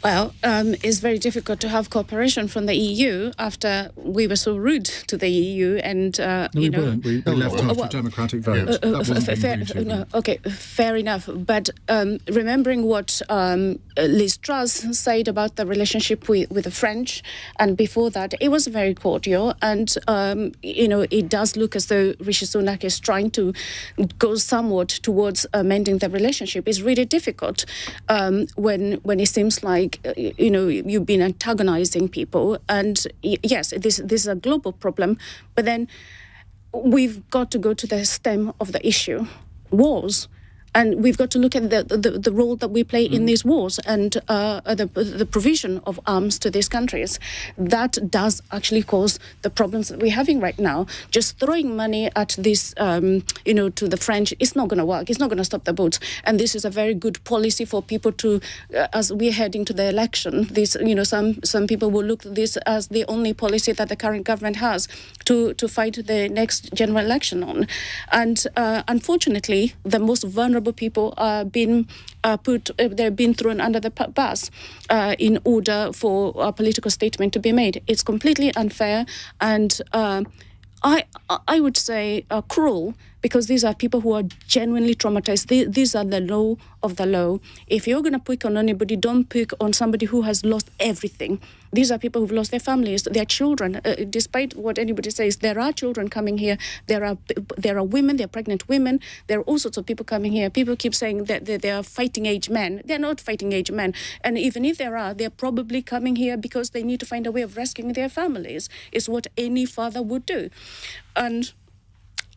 Well, it's very difficult to have cooperation from the EU after we were so rude to the EU, and No, we weren't. We left after a democratic vote. That wasn't being agreed to. No, okay, fair enough. But remembering what Liz Truss said about the relationship with the French, and before that, it was very cordial, and it does look as though Rishi Sunak is trying to go somewhat towards mending the relationship. It's really difficult when it seems like you've been antagonizing people, and yes, this is a global problem, but then we've got to go to the stem of the issue: wars. And we've got to look at the role that we play in these wars and the provision of arms to these countries. That does actually cause the problems that we're having right now. Just throwing money at this, to the French, it's not going to work. It's not going to stop the boats. And this is a very good policy for people to, as we're heading to the election, this, some people will look at this as the only policy that the current government has to fight the next general election on. And unfortunately, the most vulnerable people are being they've been thrown under the bus in order for a political statement to be made. It's completely unfair, and I would say cruel, because these are people who are genuinely traumatized. These are the low of the low. If you're going to pick on anybody, don't pick on somebody who has lost everything. These are people who've lost their families, their children. Despite what anybody says, there are children coming here. There are women, there are pregnant women. There are all sorts of people coming here. People keep saying that they are fighting age men. They're not fighting age men. And even if there are, they're probably coming here because they need to find a way of rescuing their families. It's what any father would do. And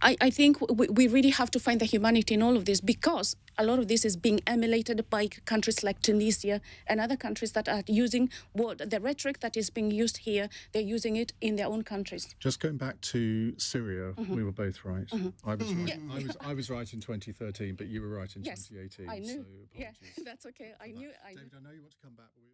I think we really have to find the humanity in all of this, because a lot of this is being emulated by countries like Tunisia and other countries that are using the rhetoric that is being used here. They're using it in their own countries. Just going back to Syria, we were both right. I was right. Yeah. I was right in 2013, but you were right in Yes, 2018. I knew. So Yeah, apologies that's okay. I knew. David, I know you want to come back. But